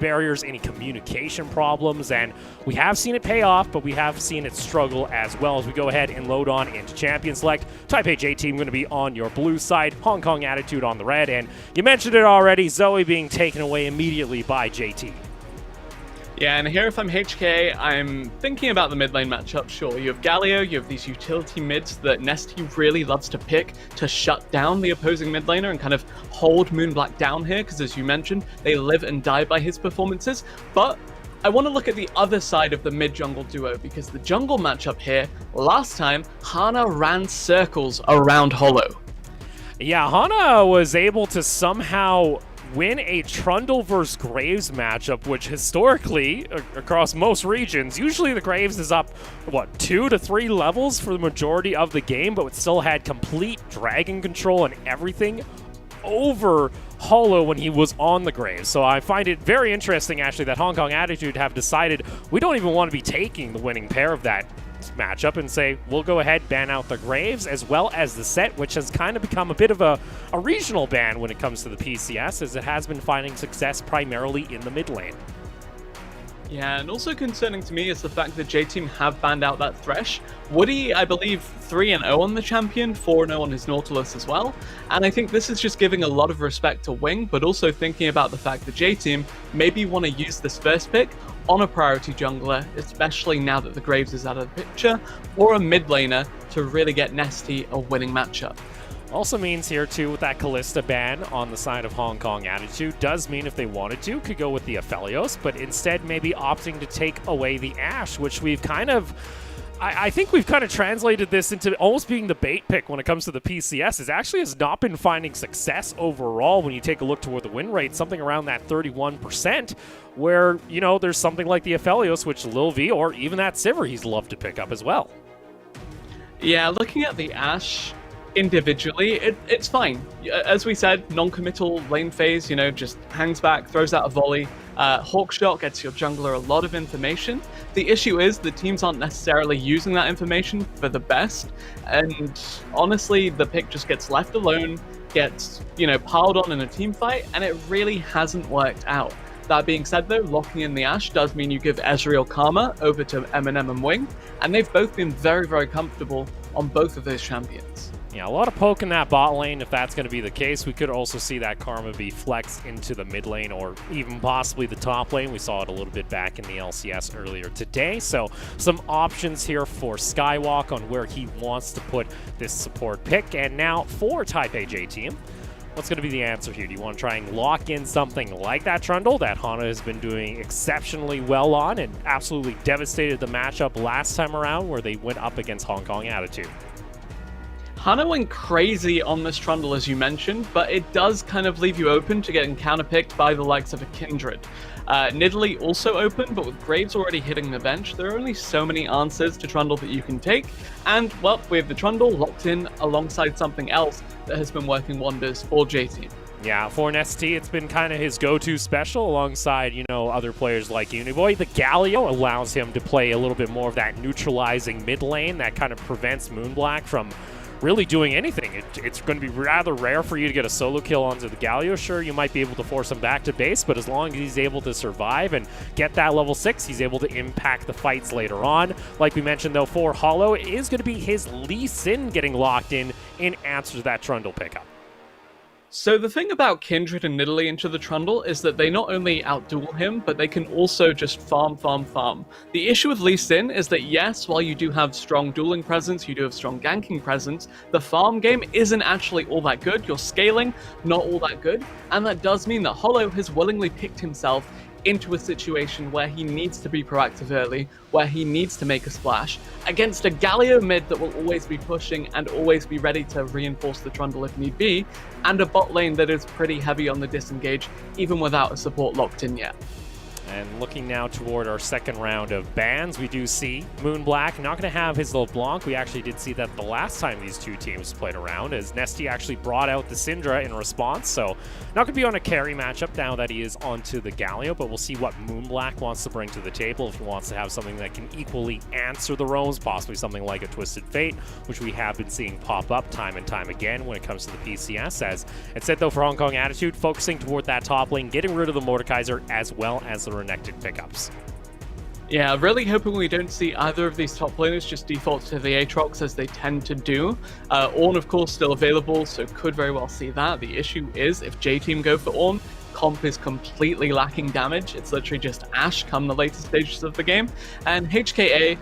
barriers, any communication problems, and we have seen it pay off, but we have seen it struggle as well. As we go ahead and load on into Champion Select, Taipei J Team going to be on your blue side, Hong Kong Attitude on the red, and you mentioned it already, Zoe being taken away immediately by JT. Yeah, and here if I'm HKA, I'm thinking about the mid lane matchup. Sure, you have Galio, you have these utility mids that Nesty really loves to pick to shut down the opposing mid laner and kind of hold Moonblack down here, because as you mentioned, they live and die by his performances. But I want to look at the other side of the mid-jungle duo, because the jungle matchup here, last time, Hana ran circles around Hollow. Yeah, Hana was able to somehow win a Trundle versus Graves matchup, which historically, across most regions, usually the Graves is up, 2 to 3 levels for the majority of the game, but it still had complete dragon control and everything over Hollow when he was on the Graves. So I find it very interesting, actually, that Hong Kong Attitude have decided we don't even want to be taking the winning pair of that matchup and say we'll go ahead, ban out the Graves as well as the set, which has kind of become a bit of a regional ban when it comes to the PCS, as it has been finding success primarily in the mid lane. Yeah, and also concerning to me is the fact that J-Team have banned out that Thresh. Woody, I believe, 3-0 on the champion, 4-0 on his Nautilus as well. And I think this is just giving a lot of respect to Wing, but also thinking about the fact that J-Team maybe want to use this first pick on a priority jungler, especially now that the Graves is out of the picture, or a mid laner to really get Nesty a winning matchup. Also means here, too, with that Kalista ban on the side of Hong Kong Attitude, does mean if they wanted to, could go with the Aphelios, but instead maybe opting to take away the Ashe, which we've kind of... I think we've kind of translated this into almost being the bait pick when it comes to the PCS. It actually has not been finding success overall when you take a look toward the win rate, something around that 31%, where, you know, there's something like the Aphelios, which Lil V, or even that Sivir, he's loved to pick up as well. Yeah, looking at the Ashe individually, it's fine. As we said, non-committal lane phase, you know, just hangs back, throws out a volley. Hawkshot gets your jungler a lot of information. The issue is the teams aren't necessarily using that information for the best, and honestly, the pick just gets left alone, gets, you know, piled on in a team fight, and it really hasn't worked out. That being said, though, locking in the Ashe does mean you give Ezreal Karma over to Eminem and Wing, and they've both been very, very comfortable on both of those champions. Yeah, a lot of poke in that bot lane if that's going to be the case. We could also see that Karma be flexed into the mid lane or even possibly the top lane. We saw it a little bit back in the LCS earlier today. So some options here for Skywalk on where he wants to put this support pick. And now for Taipei J Team, what's going to be the answer here? Do you want to try and lock in something like that Trundle that Hana has been doing exceptionally well on and absolutely devastated the matchup last time around where they went up against Hong Kong Attitude? Hana went crazy on this Trundle, as you mentioned, but it does kind of leave you open to getting counterpicked by the likes of a Kindred. Nidalee also open, but with Graves already hitting the bench, there are only so many answers to Trundle that you can take, and, well, we have the Trundle locked in alongside something else that has been working wonders for J-Team. Yeah, for Nesty, it's been kind of his go-to special alongside, you know, other players like Uniboy. The Galio allows him to play a little bit more of that neutralizing mid lane that kind of prevents Moonblack from really doing anything. It's going to be rather rare for you to get a solo kill onto the Galio. Sure, you might be able to force him back to base, but as long as he's able to survive and get that level 6, he's able to impact the fights later on. Like we mentioned, though, for Hollow, it is going to be his Lee Sin getting locked in answer to that Trundle pickup. So the thing about Kindred and Nidalee into the Trundle is that they not only outduel him, but they can also just farm. The issue with Lee Sin is that yes, while you do have strong dueling presence, you do have strong ganking presence, the farm game isn't actually all that good. Your scaling, not all that good, and that does mean that Hollow has willingly picked himself into a situation where he needs to be proactive early, where he needs to make a splash, against a Galio mid that will always be pushing and always be ready to reinforce the Trundle if need be, and a bot lane that is pretty heavy on the disengage, even without a support locked in yet. And looking now toward our second round of bans, we do see Moonblack not going to have his LeBlanc. We actually did see that the last time these two teams played around, as Nesty actually brought out the Syndra in response. So not going to be on a carry matchup now that he is onto the Galio, but we'll see what Moonblack wants to bring to the table. If he wants to have something that can equally answer the roams, possibly something like a Twisted Fate, which we have been seeing pop up time and time again when it comes to the PCS. As it said though, for Hong Kong Attitude, focusing toward that top lane, getting rid of the Mordekaiser as well as the Renekton pickups. Yeah, really hoping we don't see either of these top laners just default to the Aatrox as they tend to do. Ornn, of course, still available, so could very well see that. The issue is, if J-Team go for Ornn, comp is completely lacking damage. It's literally just Ashe come the later stages of the game. And HKA,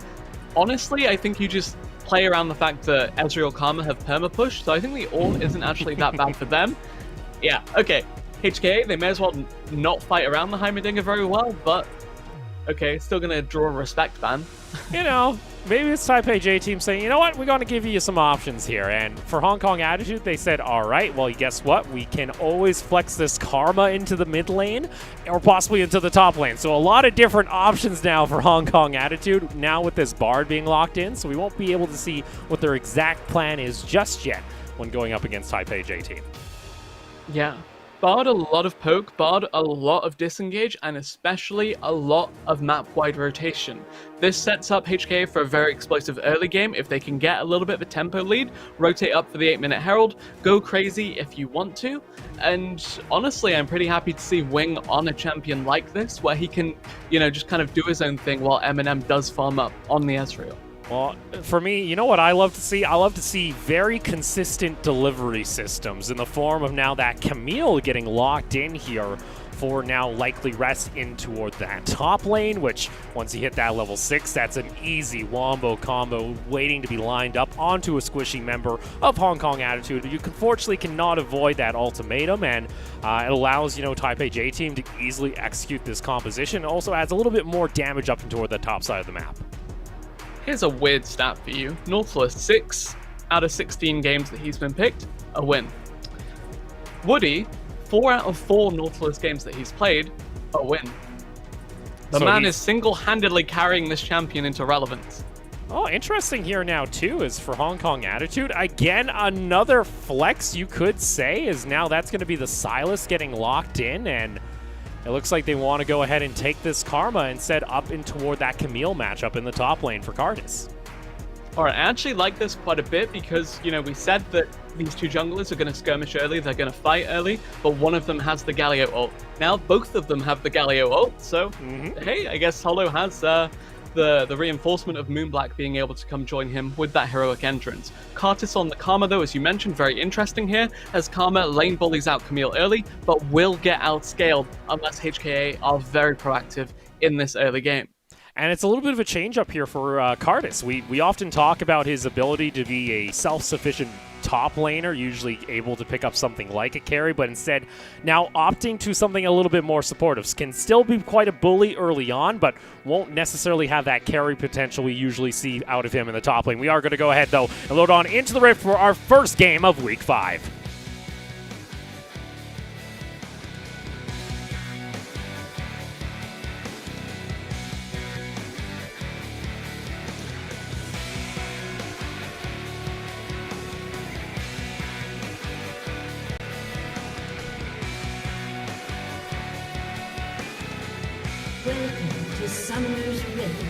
honestly, I think you just play around the fact that Ezreal Karma have perma-push, so I think the Ornn isn't actually that bad for them. Yeah, okay. HKA, they may as well not fight around the Heimerdinger very well, but okay, still gonna draw a respect ban. You know, maybe it's Taipei J-Team saying, you know what, we're going to give you some options here. And for Hong Kong Attitude, they said, all right, well, guess what? We can always flex this Karma into the mid lane or possibly into the top lane. So a lot of different options now for Hong Kong Attitude, now with this Bard being locked in. So we won't be able to see what their exact plan is just yet when going up against Taipei J-Team. Yeah. Bard a lot of poke, Bard a lot of disengage, and especially a lot of map-wide rotation. This sets up HKA for a very explosive early game. If they can get a little bit of a tempo lead, rotate up for the 8-minute Herald, go crazy if you want to. And honestly, I'm pretty happy to see Wing on a champion like this, where he can, you know, just kind of do his own thing while Eminem does farm up on the Ezreal. Well, for me, you know what I love to see? I love to see very consistent delivery systems in the form of now that Camille getting locked in here for now likely rest in toward that top lane, which once you hit that level 6, that's an easy wombo combo waiting to be lined up onto a squishy member of Hong Kong Attitude. You unfortunately cannot avoid that ultimatum, and it allows, you know, Taipei J-Team to easily execute this composition. It also adds a little bit more damage up and toward the top side of the map. Here's a weird stat for you. Nautilus, 6 out of 16 games that he's been picked, a win. Woody, 4 out of 4 Nautilus games that he's played, a win. The man is single-handedly carrying this champion into relevance. Oh, interesting here now, too, is for Hong Kong Attitude. Again, another flex, you could say, is now that's going to be the Sylas getting locked in, and it looks like they want to go ahead and take this Karma and set up in toward that Camille matchup in the top lane for Cardis. Alright, I actually like this quite a bit because, you know, we said that these two junglers are going to skirmish early, they're going to fight early, but one of them has the Galio ult. Now both of them have the Galio ult, so hey, I guess Holo has the reinforcement of Moonblack being able to come join him with that heroic entrance. Kartis on the Karma, though, as you mentioned, very interesting here, as Karma lane bullies out Camille early, but will get outscaled unless HKA are very proactive in this early game. And it's a little bit of a change up here for Cardis. We often talk about his ability to be a self-sufficient top laner, usually able to pick up something like a carry, but instead now opting to something a little bit more supportive. Can still be quite a bully early on, but won't necessarily have that carry potential we usually see out of him in the top lane. We are going to go ahead, though, and load on into the Rift for our first game of Week 5. Welcome to Summoner's Rift.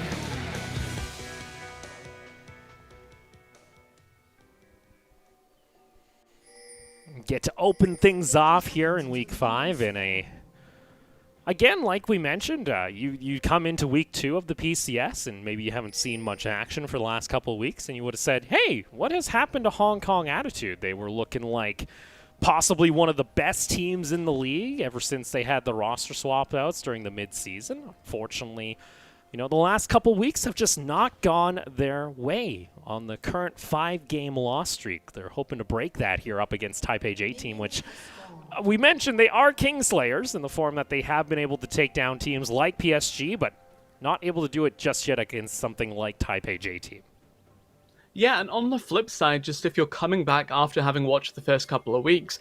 Get to open things off here in Week 5 in a... Again, like we mentioned, you come into Week 2 of the PCS and maybe you haven't seen much action for the last couple of weeks and you would have said, hey, what has happened to Hong Kong Attitude? They were looking like possibly one of the best teams in the league ever since they had the roster swap outs during the mid-season. Unfortunately, you know, the last couple weeks have just not gone their way on the current 5-game loss streak. They're hoping to break that here up against Taipei J-Team, which we mentioned they are Kingslayers in the form that they have been able to take down teams like PSG, but not able to do it just yet against something like Taipei J-Team. Yeah, and on the flip side, just if you're coming back after having watched the first couple of weeks,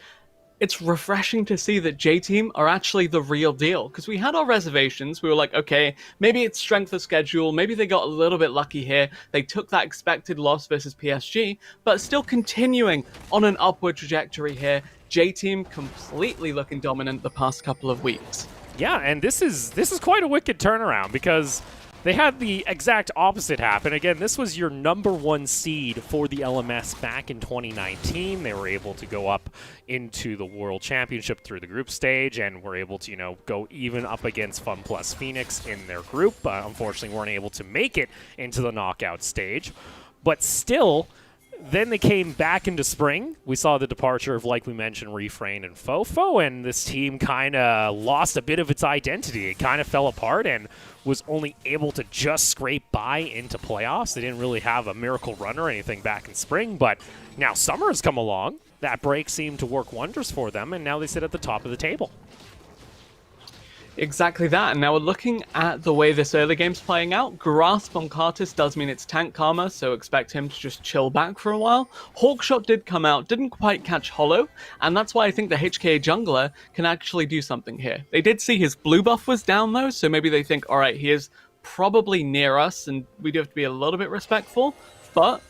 it's refreshing to see that J-Team are actually the real deal. Because we had our reservations. We were like, okay, maybe it's strength of schedule. Maybe they got a little bit lucky here. They took that expected loss versus PSG, but still continuing on an upward trajectory here. J-Team completely looking dominant the past couple of weeks. Yeah, and this is quite a wicked turnaround because they had the exact opposite happen. Again, this was your #1 seed for the LMS back in 2019. They were able to go up into the World Championship through the group stage and were able to, go even up against FunPlus Phoenix in their group. Unfortunately, weren't able to make it into the knockout stage. But still, then they came back into spring. We saw the departure of, like we mentioned, Refrain and Fofo, and this team kind of lost a bit of its identity. It kind of fell apart and was only able to just scrape by into playoffs. They didn't really have a miracle run or anything back in spring, but now summer has come along. That break seemed to work wonders for them, and now they sit at the top of the table. Exactly that, and now we're looking at the way this early game's playing out. Grasp on Kartus does mean it's tank karma, so expect him to just chill back for a while. Hawkshot did come out, didn't quite catch Hollow, and that's why I think the HKA jungler can actually do something here. They did see his blue buff was down though, so maybe they think, alright, he is probably near us, and we do have to be a little bit respectful, but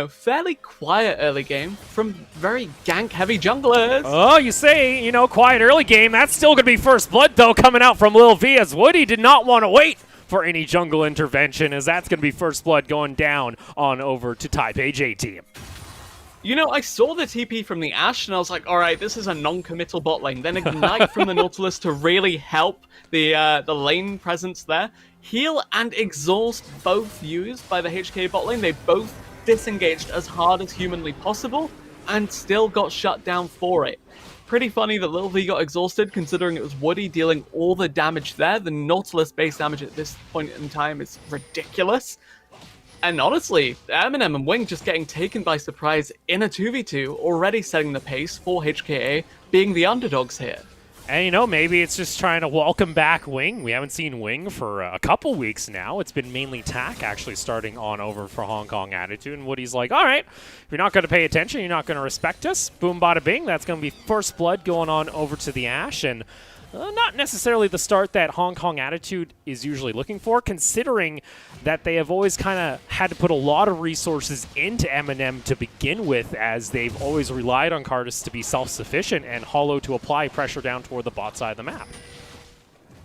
fairly quiet early game from very gank-heavy junglers. Oh, you say, quiet early game. That's still going to be first blood, though, coming out from Lil V, as Woody did not want to wait for any jungle intervention, as that's going to be first blood going down on over to Taipei J-Team. I saw the TP from the Ashe, and I was like, alright, this is a non-committal bot lane. Then Ignite from the Nautilus to really help the lane presence there. Heal and Exhaust both used by the HK bot lane. They both disengaged as hard as humanly possible and still got shut down for it. Pretty funny that Lil V got exhausted considering it was Woody dealing all the damage there. The Nautilus base damage at this point in time is ridiculous. And honestly, Eminem and Wing just getting taken by surprise in a 2v2, already setting the pace for HKA being the underdogs here. And, maybe it's just trying to welcome back Wing. We haven't seen Wing for a couple weeks now. It's been mainly Tak actually starting on over for Hong Kong Attitude. And Woody's like, all right, if you're not going to pay attention, you're not going to respect us. Boom, bada, bing. That's going to be first blood going on over to the Ashe. And not necessarily the start that Hong Kong Attitude is usually looking for, considering that they have always kind of had to put a lot of resources into Eminem to begin with, as they've always relied on Kartus to be self-sufficient and Hollow to apply pressure down toward the bot side of the map.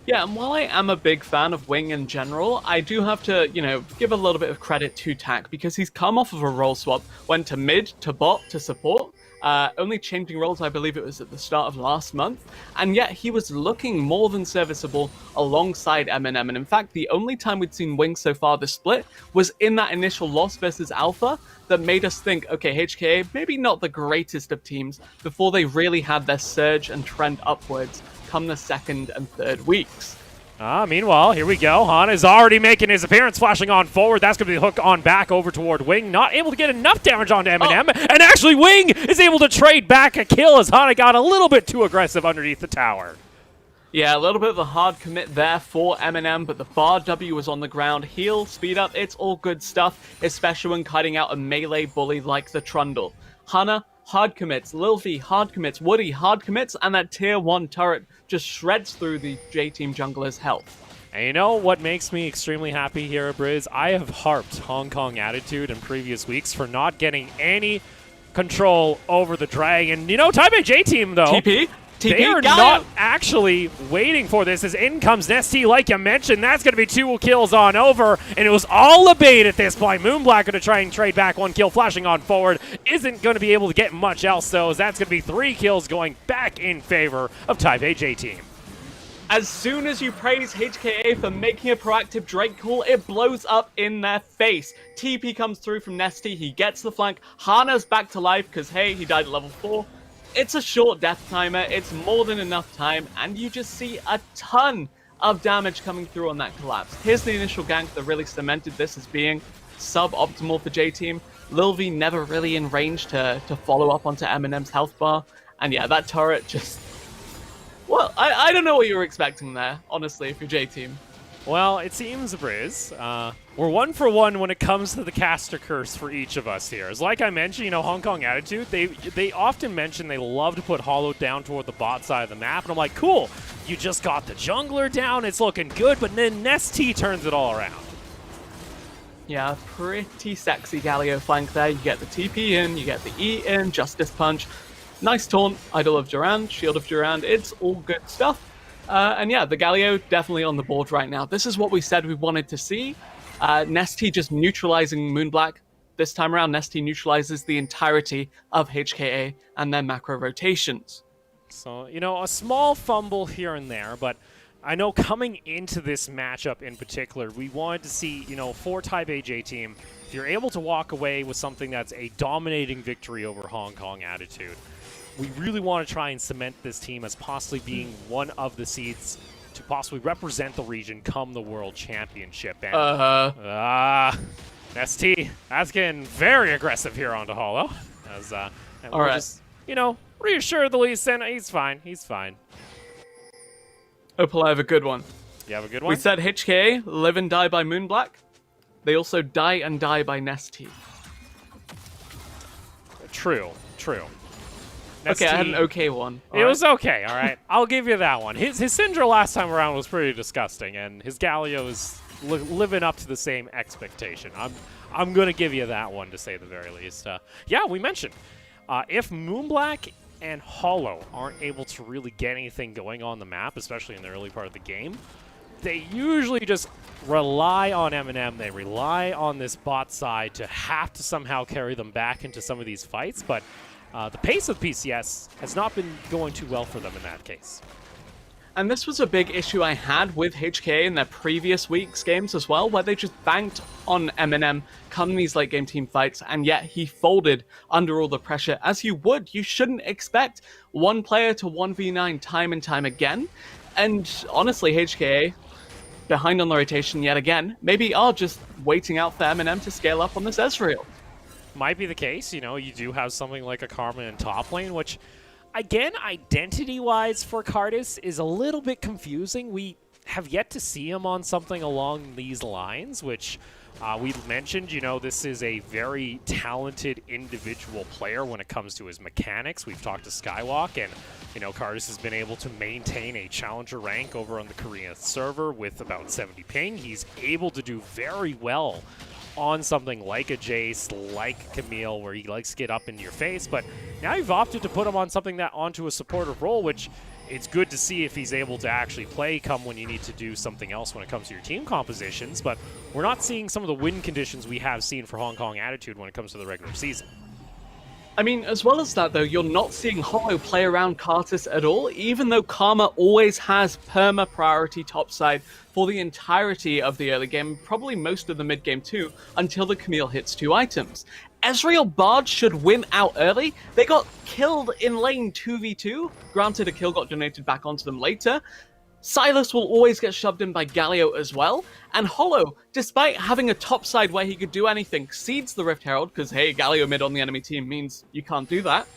Yeah, and while I am a big fan of Wing in general, I do have to, give a little bit of credit to Tak, because he's come off of a role swap, went to mid, to bot, to support, only changing roles, I believe it was at the start of last month, and yet he was looking more than serviceable alongside Eminem. And in fact, the only time we'd seen Wing so far this split was in that initial loss versus Alpha that made us think, okay, HKA, maybe not the greatest of teams, before they really had their surge and trend upwards come the second and third weeks. Meanwhile, here we go. Han is already making his appearance, flashing on forward. That's going to be the hook on back over toward Wing. Not able to get enough damage onto Eminem. Oh. And actually, Wing is able to trade back a kill as Hana got a little bit too aggressive underneath the tower. Yeah, a little bit of a hard commit there for Eminem, but the bar W was on the ground. Heal, speed up, it's all good stuff, especially when kiting out a melee bully like the Trundle. Hana, hard commits. Lil V, hard commits. Woody, hard commits. And that tier 1 turret just shreds through the J-Team jungler's health. And you know what makes me extremely happy here, Briz? I have harped Hong Kong Attitude in previous weeks for not getting any control over the dragon. Taipei J-Team, though. TP? They are not actually waiting for this, as in comes Nesty, like you mentioned. That's going to be 2 kills on over, and it was all a bait at this point. Moonblack going to try and trade back 1 kill, flashing on forward. Isn't going to be able to get much else, though, as that's going to be 3 kills going back in favor of Taipei J-Team. As soon as you praise HKA for making a proactive Drake call, it blows up in their face. TP comes through from Nesty, he gets the flank. Hana's back to life, because, hey, he died at level 4. It's a short death timer, it's more than enough time, and you just see a ton of damage coming through on that collapse. Here's the initial gank that really cemented this as being suboptimal for J-Team. Lil V never really in range to follow up onto Eminem's health bar, and yeah, that turret just... Well, I don't know what you were expecting there, honestly, if you're J-Team. Well, it seems, Briz, we're 1 for 1 when it comes to the caster curse for each of us here. As like I mentioned, you know, Hong Kong Attitude, they often mention they love to put Hollow down toward the bot side of the map, and I'm like, cool, you just got the jungler down, it's looking good, but then Nesty turns it all around. Yeah, pretty sexy Galio flank there. You get the TP in, you get the E in, Justice Punch. Nice taunt, Idol of Durand, Shield of Durand, it's all good stuff. And yeah, the Galio definitely on the board right now. This is what we said we wanted to see. Nesty just neutralizing Moonblack. This time around, Nesty neutralizes the entirety of HKA and their macro rotations. So, you know, a small fumble here and there, but I know coming into this matchup in particular, we wanted to see, you know, for Taipei J Team, if you're able to walk away with something that's a dominating victory over Hong Kong Attitude, we really want to try and cement this team as possibly being one of the seeds to possibly represent the region come the World Championship. And, ST, that's getting very aggressive here onto Hollow. As, and all we're right. just, you know, reassure the Lee Sin, he's fine, he's fine. Opal, I have a good one. You have a good one? We said HKA, live and die by Moonblack. They also die and die by Nesty. True. Okay, I had an okay one. It was okay, all right. I'll give you that one. His Syndra last time around was pretty disgusting, and his Galio is living up to the same expectation. I'm going to give you that one, to say the very least. Yeah, we mentioned, if Moonblack and Hollow aren't able to really get anything going on the map, especially in the early part of the game, they usually just rely on Eminem. They rely on this bot side to have to somehow carry them back into some of these fights, but the pace of PCS has not been going too well for them in that case. And this was a big issue I had with HKA in their previous week's games as well, where they just banked on Eminem come these late game team fights, and yet he folded under all the pressure, as you would. You shouldn't expect one player to 1v9 time and time again. And honestly, HKA, behind on the rotation yet again, maybe are just waiting out for Eminem to scale up on this Ezreal. Might be the case. You know, you do have something like a Karma in top lane, which, again, identity-wise for Cardis is a little bit confusing. We have yet to see him on something along these lines, which we mentioned, you know, this is a very talented individual player when it comes to his mechanics. We've talked to Skywalk, and, you know, Cardis has been able to maintain a challenger rank over on the Korean server with about 70 ping. He's able to do very well on something like a Jace, like Camille, where he likes to get up into your face, but now you've opted to put him on something that onto a supportive role, which it's good to see if he's able to actually play come when you need to do something else when it comes to your team compositions, but we're not seeing some of the win conditions we have seen for Hong Kong Attitude when it comes to the regular season. I mean, as well as that, though, you're not seeing Hollow play around Kartus at all, even though Karma always has perma-priority topside for the entirety of the early game, probably most of the mid-game too, until the Camille hits 2 items. Ezreal Bard should win out early. They got killed in lane 2v2. Granted, a kill got donated back onto them later. Silas will always get shoved in by Galio as well, and Hollow, despite having a topside where he could do anything, seeds the Rift Herald, because hey, Galio mid on the enemy team means you can't do that,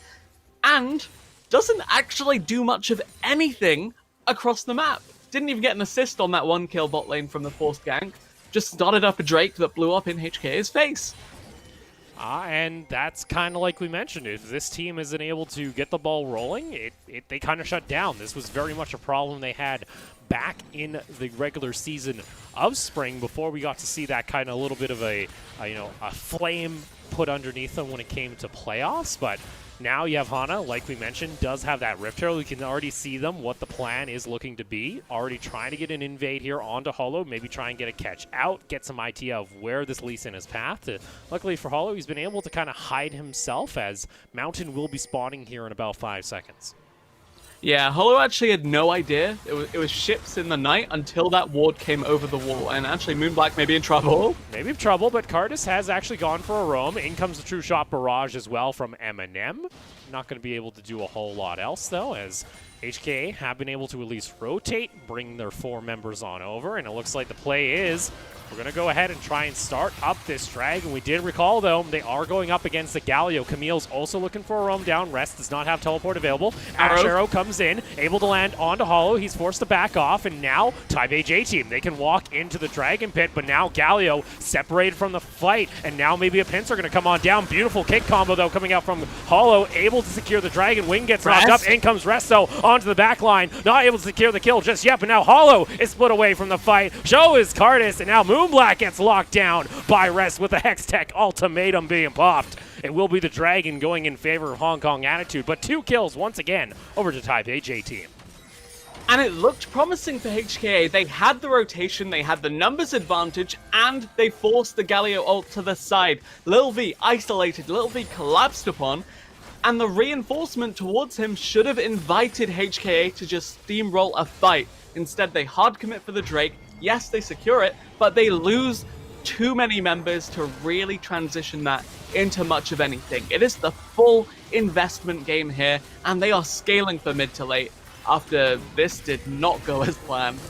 and doesn't actually do much of anything across the map. Didn't even get an assist on that one kill bot lane from the forced gank, just started up a Drake that blew up in HKA's face. And that's kind of like we mentioned. If this team isn't able to get the ball rolling, they kind of shut down. This was very much a problem they had back in the regular season of spring before we got to see that kind of little bit of a flame put underneath them when it came to playoffs. But now you have Hana, like we mentioned, does have that Rift Herald. We can already see them, what the plan is looking to be. Already trying to get an invade here onto Hollow, maybe try and get a catch out, get some idea of where this Lee Sin is path. Luckily for Hollow, he's been able to kind of hide himself, as Mountain will be spawning here in about 5 seconds. Yeah, Hollow actually had no idea. It was ships in the night until that ward came over the wall, and actually Moonblack may be in trouble. Maybe in trouble, but Cardis has actually gone for a roam. In comes the True Shot Barrage as well from Eminem. Not going to be able to do a whole lot else, though, as HKA have been able to at least rotate, bring their 4 members on over, and it looks like the play is we're going to go ahead and try and start up this Dragon. We did recall, though, they are going up against the Galio. Camille's also looking for a roam down. Rest does not have teleport available. Ash Arrow comes in, able to land onto Hollow. He's forced to back off, and now Taipei J-Team, they can walk into the Dragon Pit, but now Galio separated from the fight, and now maybe a Pincer going to come on down. Beautiful kick combo, though, coming out from Hollow, able to secure the Dragon. Wing gets knocked up, in comes Resto onto the back line, not able to secure the kill just yet, but now Hollow is split away from the fight. Show is Cardis, and now Moonblack gets locked down by Rest with the Hextech ultimatum being popped. It will be the Dragon going in favor of Hong Kong Attitude, but 2 kills once again over to Taipei J-Team. And it looked promising for HKA. They had the rotation, they had the numbers advantage, and they forced the Galio ult to the side. Lil V isolated, Lil V collapsed upon, and the reinforcement towards him should have invited HKA to just steamroll a fight. Instead, they hard commit for the Drake. Yes, they secure it, but they lose too many members to really transition that into much of anything. It is the full investment game here, and they are scaling for mid to late after this did not go as planned.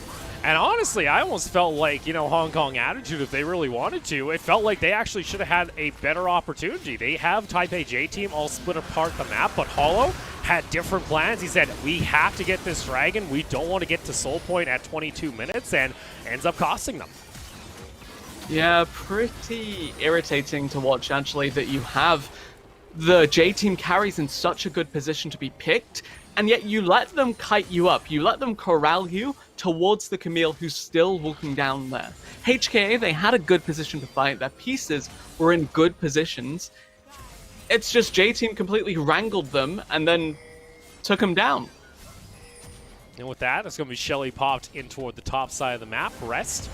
And honestly, I almost felt like, Hong Kong Attitude, if they really wanted to, it felt like they actually should have had a better opportunity. They have Taipei J-Team all split apart the map, but Hollow had different plans. He said, we have to get this Dragon. We don't want to get to Soul Point at 22 minutes, and ends up costing them. Yeah, pretty irritating to watch, actually, that you have the J-Team carries in such a good position to be picked, and yet you let them kite you up. You let them corral you towards the Camille who's still walking down there. HKA, they had a good position to fight. Their pieces were in good positions. It's just J-Team completely wrangled them and then took them down. And with that, it's going to be Shelly popped in toward the top side of the map. Rest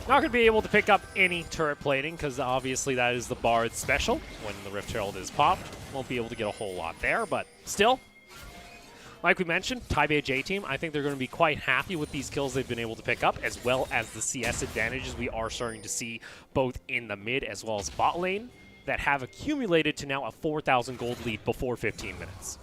not going to be able to pick up any turret plating because obviously that is the Bard special. When the Rift Herald is popped, won't be able to get a whole lot there, but still, like we mentioned, Taipei J-Team, I think they're going to be quite happy with these kills they've been able to pick up, as well as the CS advantages we are starting to see both in the mid as well as bot lane that have accumulated to now a 4,000 gold lead before 15 minutes.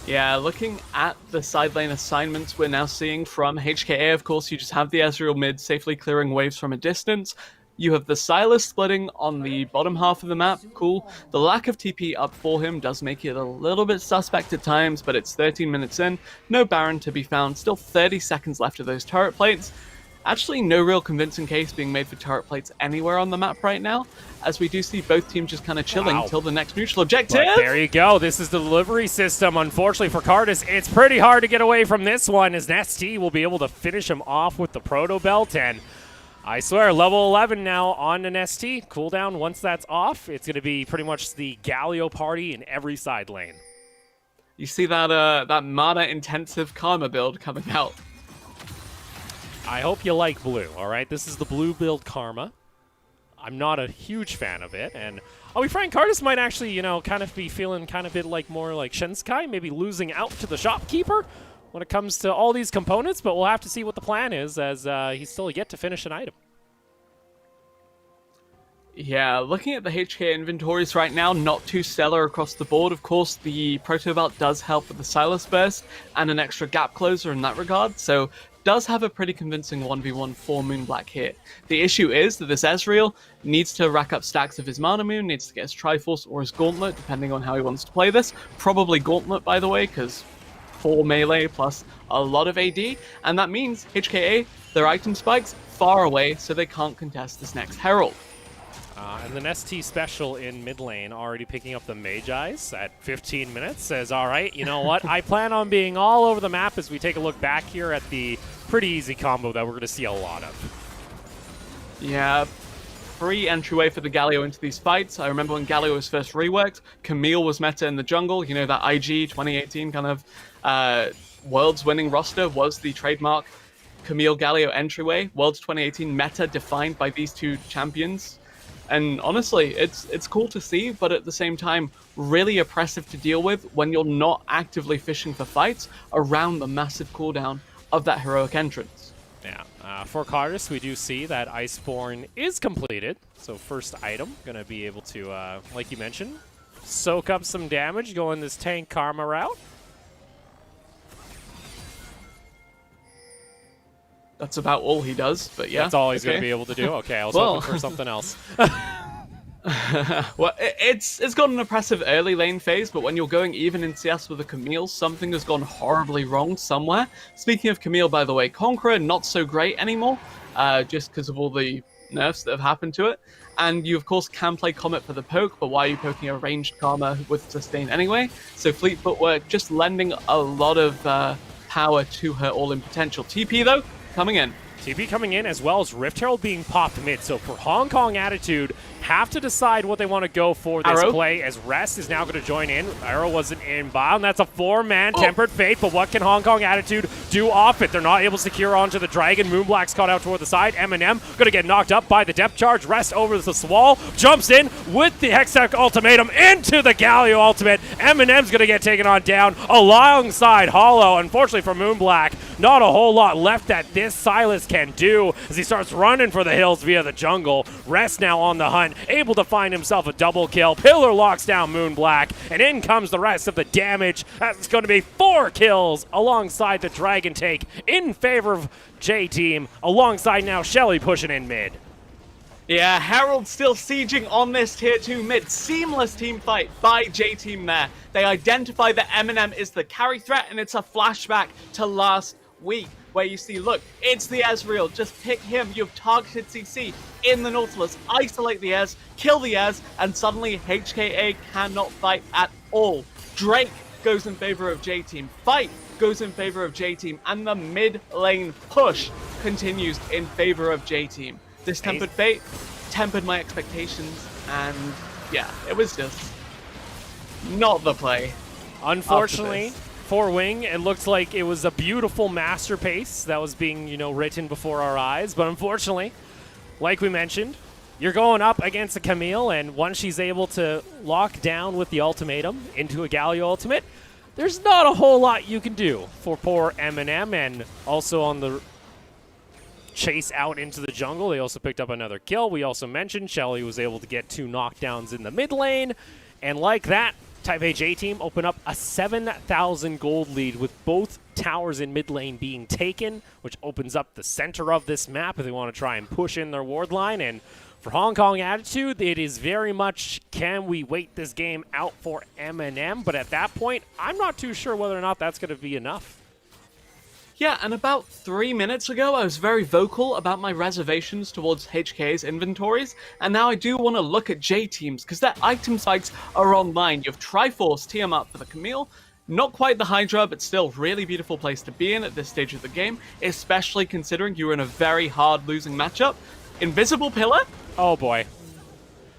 Yeah, looking at the side lane assignments we're now seeing from HKA, of course, you just have the Ezreal mid safely clearing waves from a distance. You have the Sylas splitting on the bottom half of the map, cool. The lack of TP up for him does make it a little bit suspect at times, but it's 13 minutes in, no Baron to be found, still 30 seconds left of those turret plates. Actually, no real convincing case being made for turret plates anywhere on the map right now, as we do see both teams just kind of chilling until the next neutral objective. But there you go. This is the delivery system. Unfortunately for Cardis, it's pretty hard to get away from this one, as ST will be able to finish him off with the Proto Belt, and I swear, level 11 now on an ST. Cooldown, once that's off, it's going to be pretty much the Galio party in every side lane. You see that that mana-intensive Karma build coming out. I hope you like blue, all right? This is the blue build Karma. I'm not a huge fan of it, and I'll be frank, Cardis might actually, kind of be feeling kind of a bit like more like Shinsuke, maybe losing out to the shopkeeper when it comes to all these components, but we'll have to see what the plan is, as he's still yet to finish an item. Yeah, looking at the HK inventories right now, not too stellar across the board. Of course, the Proto Belt does help with the Sylas burst and an extra gap closer in that regard, so does have a pretty convincing 1v1 for Moonblack here. The issue is that this Ezreal needs to rack up stacks of his Mana Moon, needs to get his Triforce or his Gauntlet, depending on how he wants to play this. Probably Gauntlet, by the way, because 4 melee plus a lot of AD, and that means HKA, their item spikes far away, so they can't contest this next Herald. And the ST special in mid lane already picking up the Magi's at 15 minutes says, all right, you know what? I plan on being all over the map as we take a look back here at the pretty easy combo that we're going to see a lot of. Yeah, free entryway for the Galio into these fights. I remember when Galio was first reworked, Camille was meta in the jungle. You know, that IG 2018 kind of Worlds winning roster was the trademark Camille Galio entryway. Worlds 2018 meta defined by these two champions. And honestly, it's cool to see, but at the same time, really oppressive to deal with when you're not actively fishing for fights around the massive cooldown of that heroic entrance. Yeah, for Cardis, we do see that Iceborne is completed. So first item, going to be able to, like you mentioned, soak up some damage, going this tank Karma route. That's about all he does, but yeah. That's all he's going to be able to do? Okay, I was Well. hoping for something else. Well, it's got an impressive early lane phase, but when you're going even in CS with a Camille, something has gone horribly wrong somewhere. Speaking of Camille, by the way, Conqueror not so great anymore, just because of all the nerfs that have happened to it. And you, of course, can play Comet for the poke, but why are you poking a ranged Karma with sustain anyway? So Fleet Footwork just lending a lot of power to her all-in potential. TP, though, coming in. TP coming in, as well as Rift Herald being popped mid. So for Hong Kong Attitude, have to decide what they want to go for this Arrow. play, as Rest is now going to join in. Arrow wasn't inbound. That's a 4-man Tempered Fate, but what can Hong Kong Attitude do off it? They're not able to secure onto the Dragon. Moonblack's caught out toward the side. Eminem going to get knocked up by the depth charge. Rest over the wall, jumps in with the Hextech Ultimatum into the Galio Ultimate. Eminem's going to get taken on down alongside Hollow. Unfortunately for Moonblack, not a whole lot left that this Silas can do as he starts running for the hills via the jungle. Rest now on the hunt, able to find himself a double kill. Pillar locks down Moonblack, and in comes the rest of the damage. That's going to be 4 kills alongside the Dragon take in favor of J-Team, alongside now Shelly pushing in mid. Yeah, Herald still sieging on this tier 2 mid. Seamless team fight by J-Team there. They identify that Eminem is the carry threat, and it's a flashback to last week, where you see, look, it's the Ezreal, just pick him, you've targeted CC in the Nautilus, isolate the Ez, kill the Ez, and suddenly HKA cannot fight at all. Drake goes in favor of J-Team, Fight goes in favor of J-Team, and the mid lane push continues in favor of J-Team. This Tempered Fate tempered my expectations, and yeah, it was just not the play. Unfortunately, for Wing, it looks like it was a beautiful master pace that was being, written before our eyes. But unfortunately, like we mentioned, you're going up against a Camille, and once she's able to lock down with the ultimatum into a Galio ultimate, there's not a whole lot you can do for poor Eminem. And also on the chase out into the jungle, they also picked up another kill. We also mentioned Shelly was able to get 2 knockdowns in the mid lane, and like that, Taipei J-Team open up a 7,000 gold lead with both towers in mid lane being taken, which opens up the center of this map if they want to try and push in their ward line. And for Hong Kong Attitude, it is very much, can we wait this game out for Eminem? But at that point, I'm not too sure whether or not that's going to be enough. Yeah, and about 3 minutes ago, I was very vocal about my reservations towards HKA's inventories, and now I do want to look at J-Teams, because their item sites are online. You have Triforce tee 'em up for the Camille, not quite the Hydra, but still really beautiful place to be in at this stage of the game, especially considering you were in a very hard losing matchup. Invisible Pillar? Oh boy.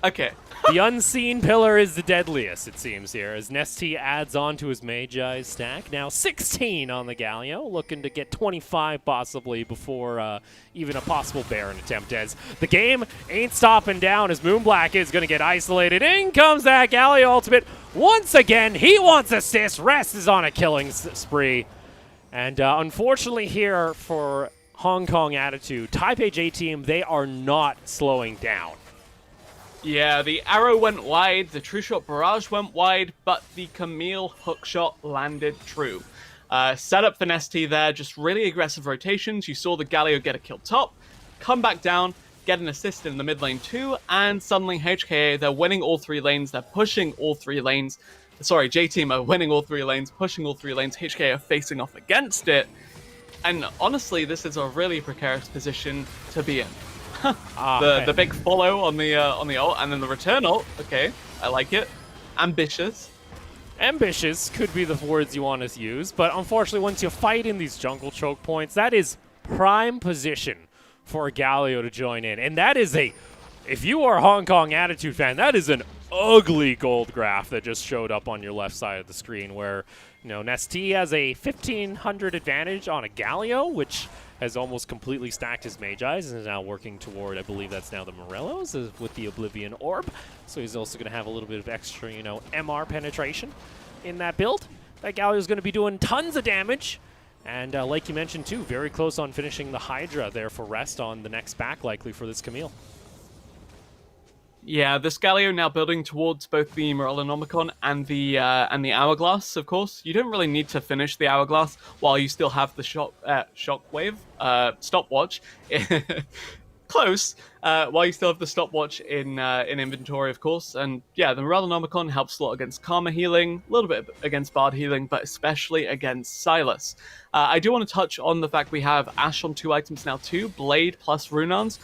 Okay. The unseen pillar is the deadliest, it seems here, as Nesty adds on to his Magi's stack. Now 16 on the Galio, looking to get 25 possibly before even a possible Baron attempt, as the game ain't stopping down as Moonblack is going to get isolated. In comes that Galio ultimate. Once again, he wants assist. Rest is on a killing spree. And unfortunately here for Hong Kong Attitude, Taipei J-Team, they are not slowing down. Yeah, the arrow went wide, the true shot barrage went wide, but the Camille hookshot landed true. Setup for Nesty there, just really aggressive rotations. You saw the Galio get a kill top, come back down, get an assist in the mid lane too, and suddenly HKA, they're winning all 3 lanes, they're pushing all 3 lanes. Sorry, J-Team are winning all 3 lanes, pushing all 3 lanes, HKA are facing off against it. And honestly, this is a really precarious position to be in. The big follow on the ult, and then the return ult. Okay, I like it. Ambitious. Ambitious could be the words you want to use, but unfortunately, once you fight in these jungle choke points, that is prime position for a Galio to join in. And that is if you are a Hong Kong Attitude fan, that is an ugly gold graph that just showed up on your left side of the screen, where Nesty has a 1,500 advantage on a Galio, which has almost completely stacked his Magi's and is now working toward, I believe that's now the Morellos with the Oblivion Orb. So he's also going to have a little bit of extra, MR penetration in that build. That Galio is going to be doing tons of damage. And like you mentioned too, very close on finishing the Hydra there for Rest on the next back likely for this Camille. Yeah, this Galio now building towards both the Morellonomicon and the Hourglass, of course. You don't really need to finish the Hourglass while you still have the Shockwave stopwatch. Close, while you still have the stopwatch in inventory, of course. And yeah, the Morellonomicon helps a lot against Karma healing, a little bit against Bard healing, but especially against Silas. I do want to touch on the fact we have Ash on 2 items now too, Blade plus Runons.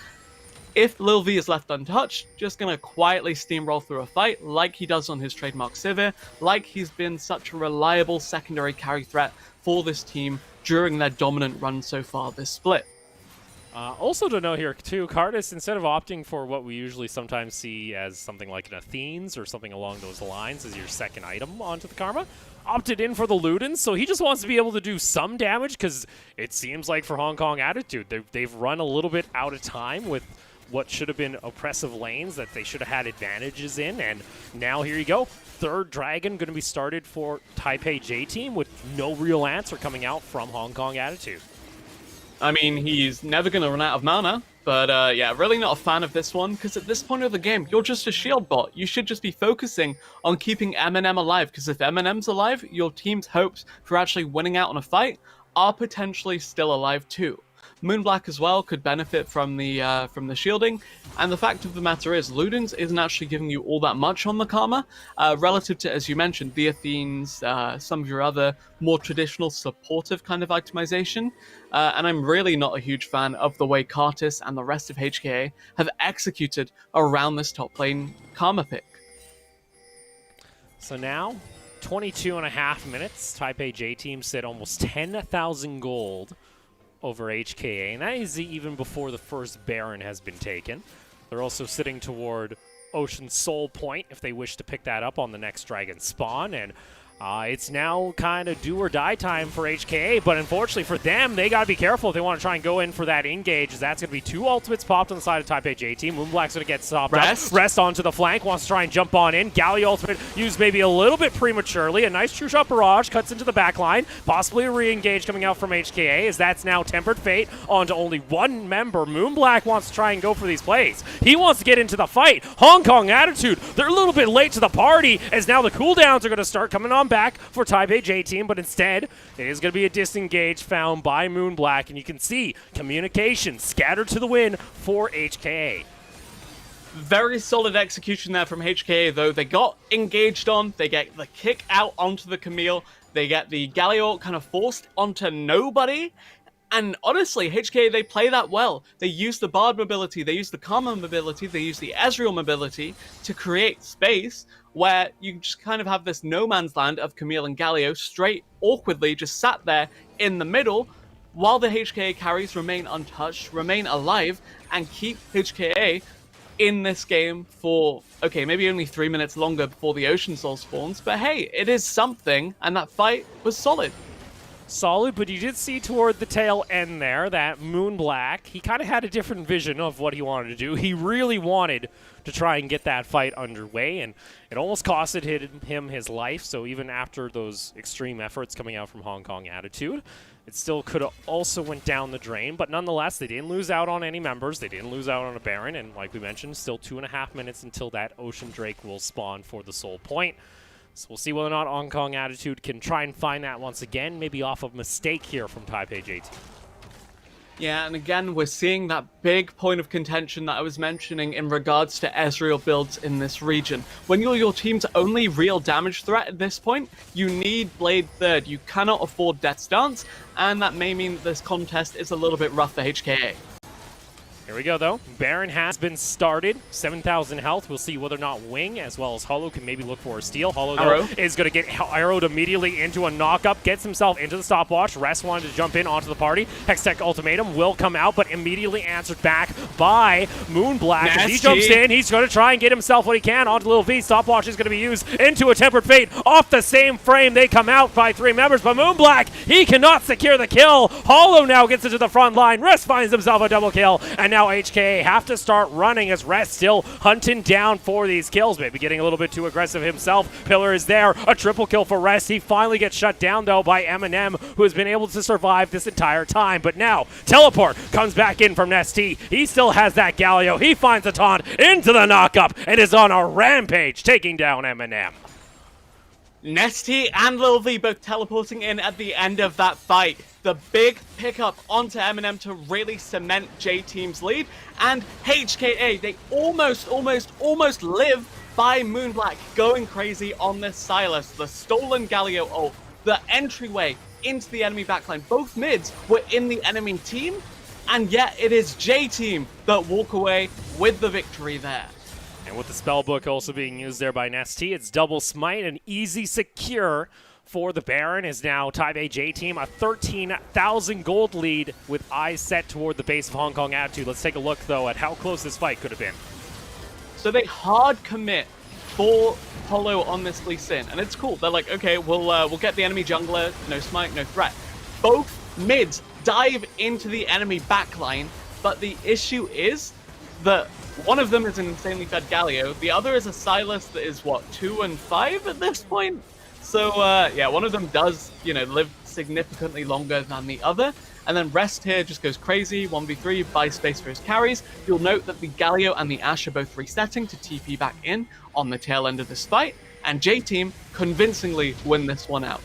If Lil V is left untouched, just gonna quietly steamroll through a fight like he does on his trademark Sivir, like he's been such a reliable secondary carry threat for this team during their dominant run so far this split. Also to note here, too, Cardis, instead of opting for what we usually sometimes see as something like an Athenes or something along those lines as your second item onto the Karma, opted in for the Ludens, so he just wants to be able to do some damage because it seems like for Hong Kong Attitude, they've run a little bit out of time with what should have been oppressive lanes that they should have had advantages in, and now here you go. Third Dragon going to be started for Taipei J-Team with no real answer coming out from Hong Kong Attitude. I mean, he's never going to run out of mana, but yeah, really not a fan of this one, because at this point of the game, you're just a shield bot. You should just be focusing on keeping Eminem alive, because if Eminem's alive, your team's hopes for actually winning out on a fight are potentially still alive too. Moonblack as well could benefit from the shielding, and the fact of the matter is, Ludens isn't actually giving you all that much on the Karma, relative to, as you mentioned, the Athenes, some of your other more traditional supportive kind of itemization, and I'm really not a huge fan of the way Kartis and the rest of HKA have executed around this top lane Karma pick. So now, 22.5 minutes, Taipei J-Team sit almost 10,000 gold over HKA, and that is even before the first Baron has been taken. They're also sitting toward Ocean Soul Point if they wish to pick that up on the next Dragon spawn, and it's now kind of do or die time for HKA, but unfortunately for them, they got to be careful if they want to try and go in for that engage, as that's going to be 2 ultimates popped on the side of Taipei J-Team. Moonblack's going to get stopped up. Rest onto the flank, wants to try and jump on in. Galio ultimate used maybe a little bit prematurely. A nice true shot barrage cuts into the back line. Possibly a re-engage coming out from HKA, as that's now Tempered Fate onto only one member. Moonblack wants to try and go for these plays. He wants to get into the fight. Hong Kong Attitude, they're a little bit late to the party, as now the cooldowns are going to start coming on back for Taipei J-Team, but instead, it is going to be a disengage found by Moonblack, and you can see communication scattered to the wind for HKA. Very solid execution there from HKA, though. They got engaged on, they get the kick out onto the Camille, they get the Galio kind of forced onto nobody, and honestly, HKA, they play that well. They use the Bard mobility, they use the Karma mobility, they use the Ezreal mobility to create space where you just kind of have this no man's land of Camille and Galio straight awkwardly just sat there in the middle while the HKA carries remain untouched, remain alive, and keep HKA in this game for, okay, maybe only 3 minutes longer before the Ocean Soul spawns, but hey, it is something, and that fight was solid. Solid, but you did see toward the tail end there that Moonblack, he kind of had a different vision of what he wanted to do. He really wanted to try and get that fight underway, and it almost costed him his life, so even after those extreme efforts coming out from Hong Kong Attitude, it still could have also went down the drain, but nonetheless, they didn't lose out on any members, they didn't lose out on a Baron, and like we mentioned, still 2.5 minutes until that Ocean Drake will spawn for the Soul Point. So we'll see whether or not Hong Kong Attitude can try and find that once again, maybe off of mistake here from Taipei J-Team. Yeah, and again, we're seeing that big point of contention that I was mentioning in regards to Ezreal builds in this region. When you're your team's only real damage threat at this point, you need Blade Third. You cannot afford Death's Dance, and that may mean that this contest is a little bit rough for HKA. Here we go, though. Baron has been started. 7,000 health. We'll see whether or not Wing, as well as Hollow, can maybe look for a steal. Hollow, though, is going to get arrowed immediately into a knock-up, gets himself into the stopwatch. Rest wanted to jump in onto the party. Hextech Ultimatum will come out, but immediately answered back by Moonblack. Nasty. As he jumps in, he's going to try and get himself what he can onto Lil V. Stopwatch is going to be used into a Tempered Fate. Off the same frame, they come out by 3 members, but Moonblack, he cannot secure the kill. Hollow now gets into the front line. Rest finds himself a double kill, and now now HKA have to start running as Rest still hunting down for these kills. Maybe getting a little bit too aggressive himself. Pillar is there. A triple kill for Rest. He finally gets shut down, though, by Eminem, who has been able to survive this entire time. But now, Teleport comes back in from Nesty. He still has that Galio. He finds a taunt into the knockup and is on a rampage, taking down Eminem. Nesty and Lil V both teleporting in at the end of that fight. The big pickup onto Eminem to really cement J-Team's lead. And HKA, they almost live by Moonblack going crazy on this Silas. The stolen Galio ult, the entryway into the enemy backline. Both mids were in the enemy team, and yet it is J-Team that walk away with the victory there. And with the spellbook also being used there by Nesty, it's double smite, an easy secure for the Baron. Is now Taipei J-Team a 13,000 gold lead with eyes set toward the base of Hong Kong Attitude. Let's take a look, though, at how close this fight could have been. So they hard commit for Holo on this Lee Sin, and it's cool. They're like, okay, we'll get the enemy jungler, no smite, no threat. Both mids dive into the enemy backline, but the issue is that one of them is an insanely fed Galio, the other is a Silas that is, what, 2 and 5 at this point? So, yeah, one of them does, live significantly longer than the other. And then Rest here just goes crazy, 1v3, buys space for his carries. You'll note that the Galio and the Ashe are both resetting to TP back in on the tail end of this fight. And J-Team convincingly win this one out.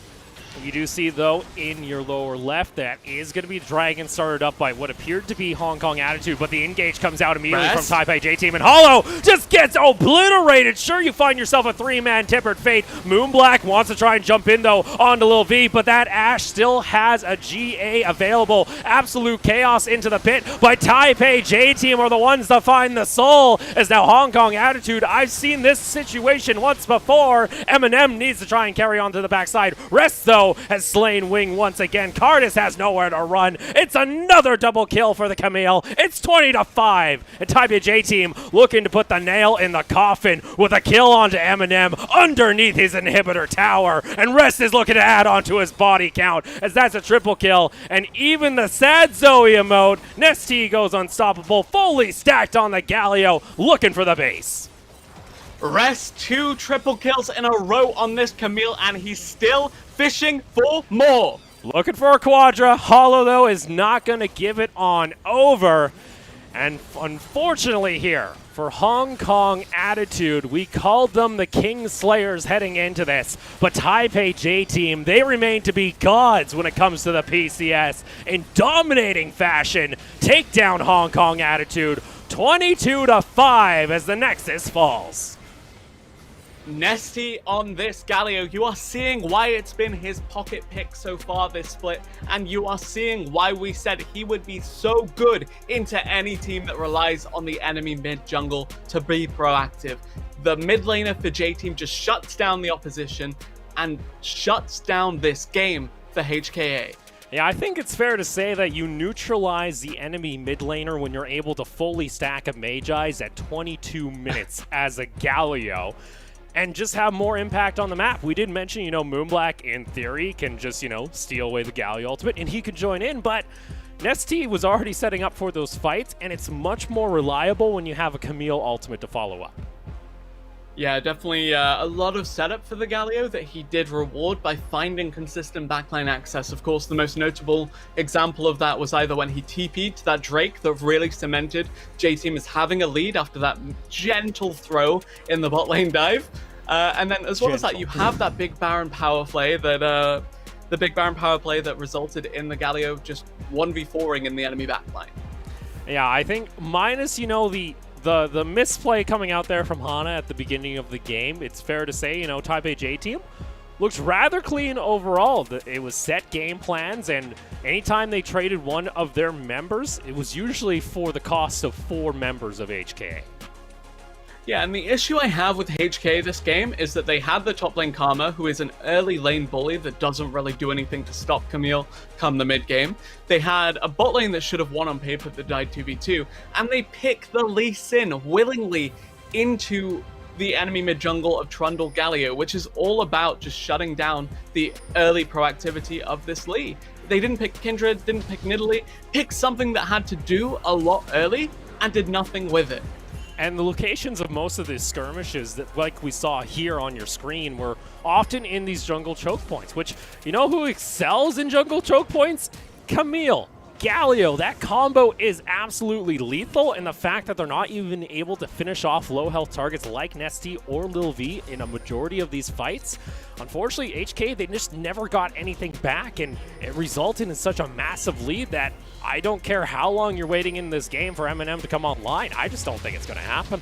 You do see, though, in your lower left, that is going to be Dragon started up by what appeared to be Hong Kong Attitude, but the engage comes out immediately from Taipei J-Team, and Holo just gets obliterated. Sure, you find yourself a 3-man Tippered Fate. Moonblack wants to try and jump in, though, onto Lil V, but that Ashe still has a GA available. Absolute chaos into the pit, but Taipei J-Team are the ones to find the soul, as now Hong Kong Attitude. I've seen this situation once before. Eminem needs to try and carry on to the backside. Rest, though, has slain Wing once again. Cardis has nowhere to run. It's another double kill for the Camille. It's 20-5. And Taipei J-Team looking to put the nail in the coffin with a kill onto Eminem underneath his inhibitor tower. And Rest is looking to add on to his body count, as that's a triple kill. And even the sad Zoe emote, Nesty goes unstoppable, fully stacked on the Galio, looking for the base. Rest 2 triple kills in a row on this Camille, and he's still fishing for more. Looking for a quadra. Holo, though, is not going to give it on over. And unfortunately here, for Hong Kong Attitude, we called them the King Slayers heading into this. But Taipei J-Team, they remain to be gods when it comes to the PCS. In dominating fashion, take down Hong Kong Attitude 22-5 as the Nexus falls. Nesty on this Galio, you are seeing why it's been his pocket pick so far this split, and you are seeing why we said he would be so good into any team that relies on the enemy mid jungle to be proactive. The mid laner for J-Team just shuts down the opposition and shuts down this game for HKA. Yeah, I think it's fair to say that you neutralize the enemy mid laner when you're able to fully stack a Magi's at 22 minutes as a Galio, and just have more impact on the map. We did mention, Moonblack, in theory, can just, steal away the Galio ultimate, and he could join in, but Nesty was already setting up for those fights, and it's much more reliable when you have a Camille ultimate to follow up. Yeah, definitely a lot of setup for the Galio that he did reward by finding consistent backline access. Of course, the most notable example of that was either when he TP'd to that Drake that really cemented J-Team as having a lead after that gentle throw in the bot lane dive. And then as well as that, you have that big Baron power play that resulted in the Galio just 1v4ing in the enemy backline. Yeah, I think minus, the misplay coming out there from Hana at the beginning of the game, it's fair to say, Taipei J-Team looks rather clean overall. It was set game plans, and anytime they traded one of their members, it was usually for the cost of 4 members of HKA. Yeah, and the issue I have with HK this game is that they had the top lane Karma, who is an early lane bully that doesn't really do anything to stop Camille come the mid game. They had a bot lane that should have won on paper that died 2v2, and they pick the Lee Sin willingly into the enemy mid jungle of Trundle Galio, which is all about just shutting down the early proactivity of this Lee. They didn't pick Kindred, didn't pick Nidalee, pick something that had to do a lot early, and did nothing with it. And the locations of most of these skirmishes that, like we saw here on your screen, were often in these jungle choke points, which, you know who excels in jungle choke points? Camille. Galio, that combo is absolutely lethal, and the fact that they're not even able to finish off low health targets like Nesty or Lil V in a majority of these fights, unfortunately HK, they just never got anything back, and it resulted in such a massive lead that I don't care how long you're waiting in this game for M&M to come online, I just don't think it's going to happen.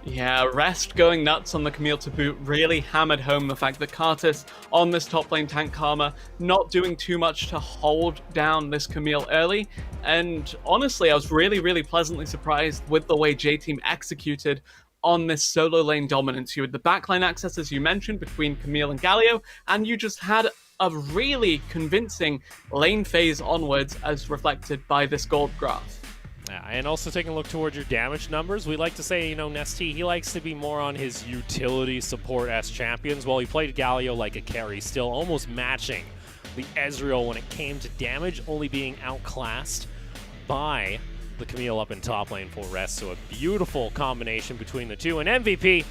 Yeah, Rest going nuts on the Camille to boot really hammered home the fact that Kartus on this top lane tank Karma not doing too much to hold down this Camille early. And honestly, I was really pleasantly surprised with the way J-Team executed on this solo lane dominance. You had the backline access, as you mentioned, between Camille and Galio, and you just had a really convincing lane phase onwards as reflected by this gold graph. Yeah, and also taking a look towards your damage numbers, we like to say, you know, Nesty, he likes to be more on his utility support as champions, while he played Galio like a carry, still almost matching the Ezreal when it came to damage, only being outclassed by the Camille up in top lane for Rest. So a beautiful combination between the two. And MVP,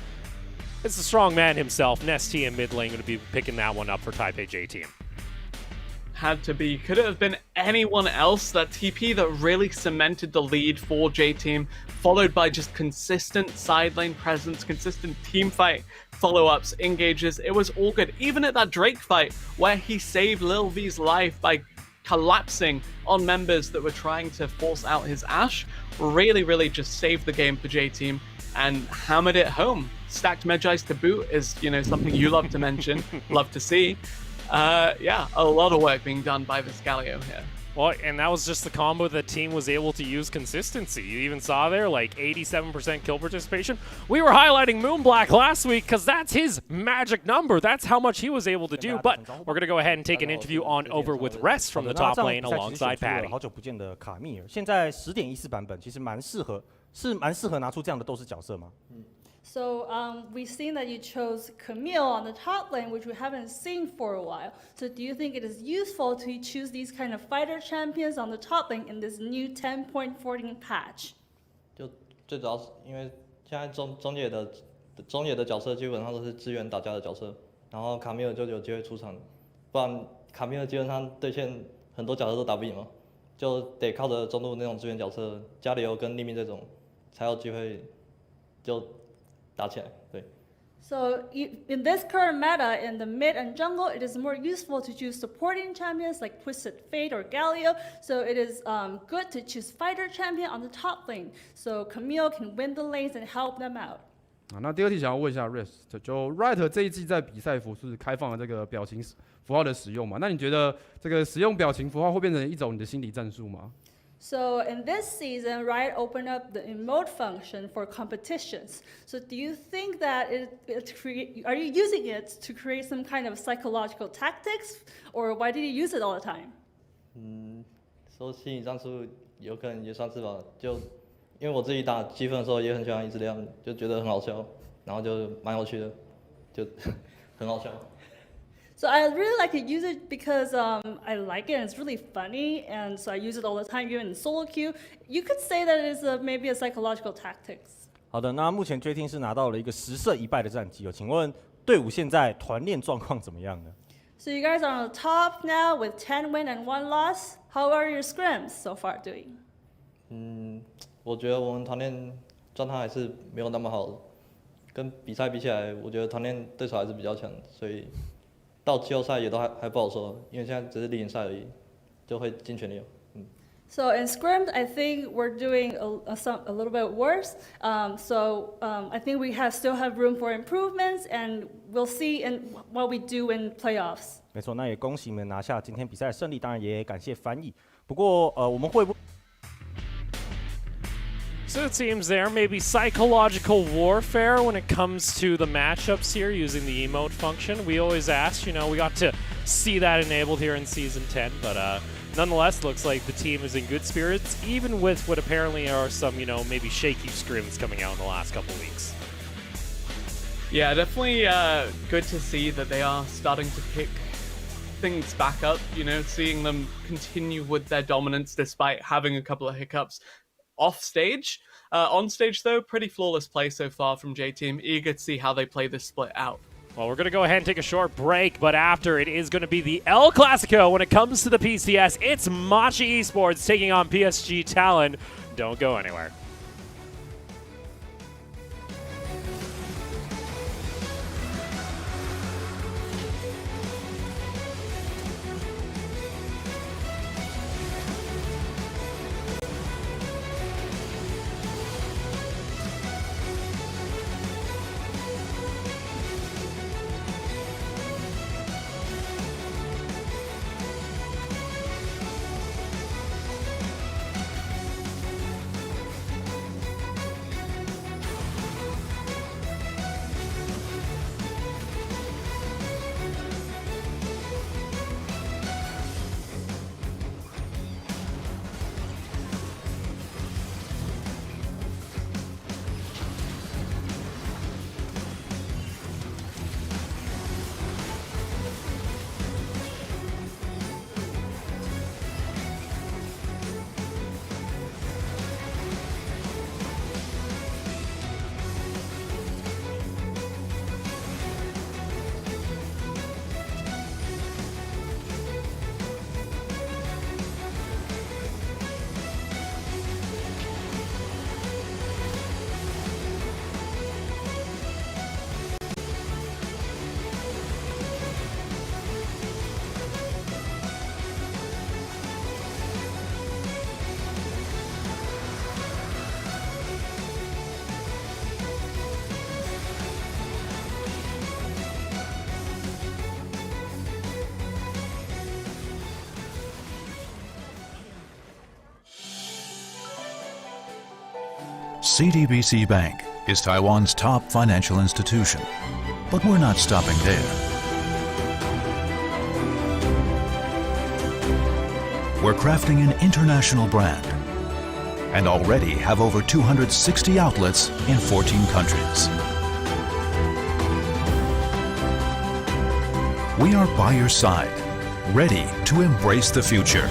it's the strong man himself, Nesty in mid lane, going to be picking that one up for Taipei J-Team. Had to be. Could it have been anyone else? That TP that really cemented the lead for J-Team, followed by just consistent side lane presence, consistent team fight follow-ups, engages. It was all good. Even at that Drake fight where he saved Lil V's life by collapsing on members that were trying to force out his Ashe, really just saved the game for J-Team and hammered it home. Stacked Medjais to boot is, you know, something you love to mention, love to see. Yeah, a lot of work being done by this Galio here. Well, and that was just the combo the team was able to use consistency. You even saw there, like 87% kill participation. We were highlighting Moonblack last week because that's his magic number. That's how much he was able to do. But we're going to go ahead and take an interview on over with Rest from the top lane alongside Patty. 好久不见的卡密尔，现在10.14版本其实蛮适合拿出这样的斗士角色吗？ So we've seen that you chose Camille on the top lane, which we haven't seen for a while. So do you think it is useful to choose these kind of fighter champions on the top lane in this new 10.14 patch? 就最主要是因为现在中野的角色基本上都是支援打架的角色，然后卡米尔就有机会出场，不然卡米尔基本上对线很多角色都打不赢嘛，就得靠着中路那种支援角色，加里欧跟利密这种才有机会就。 打起来，对。So in this current meta, in the mid and jungle, it is more useful to choose supporting champions like Twisted Fate or Galio. So it is good to choose fighter champion on the top lane. So Camille can win the lanes and help them out. 那第二题想要问一下 Rest， 就 Riot 这一季在比赛服是开放了这个表情符号的使用嘛？那你觉得这个使用表情符号会变成一种你的心理战术吗？ So in this season, Riot opened up the emote function for competitions. So do you think that are you using it to create some kind of psychological tactics, or why did you use it all the time? 说心理战术有可能也算是吧，就因为我自己打积分的时候也很喜欢一直这样，就觉得很好笑，然后就蛮有趣的，就很好笑。 So I really like to use it because I like it and it's really funny, and so I use it all the time, even in solo queue. You could say that it is maybe a psychological tactics. 好的，那目前 J-Team 是拿到了一个10胜1败的战绩哦，请问队伍现在团练状况怎么样呢？ So you guys are on the top now with 10 win and 1 loss. How are your scrims so far doing? 我觉得我们团练状态还是没有那么好，跟比赛比起来，我觉得团练对手还是比较强，所以。 到季后赛也都还不好说，因为现在只是例行赛而已，就会尽全力。So in scrims, I think we're doing a little bit worse. I think we still have room for improvements, and we'll see what we do in playoffs. 没错，那也恭喜你们拿下今天比赛的胜利，当然也感谢翻译。不过我们会不？ So it seems there may be psychological warfare when it comes to the matchups here using the emote function. We always ask, you know, we got to see that enabled here in Season 10, but nonetheless, looks like the team is in good spirits, even with what apparently are some, you know, maybe shaky scrims coming out in the last couple weeks. Yeah, definitely good to see that they are starting to pick things back up, you know, seeing them continue with their dominance despite having a couple of hiccups. off stage. On stage, though, pretty flawless play so far from J-Team. Eager to see how they play this split out. Well, we're going to go ahead and take a short break, but after it is going to be the El Clasico when it comes to the PCS. It's Machi Esports taking on PSG Talon. Don't go anywhere. CTBC Bank is Taiwan's top financial institution, but we're not stopping there. We're crafting an international brand and already have over 260 outlets in 14 countries. We are by your side, ready to embrace the future.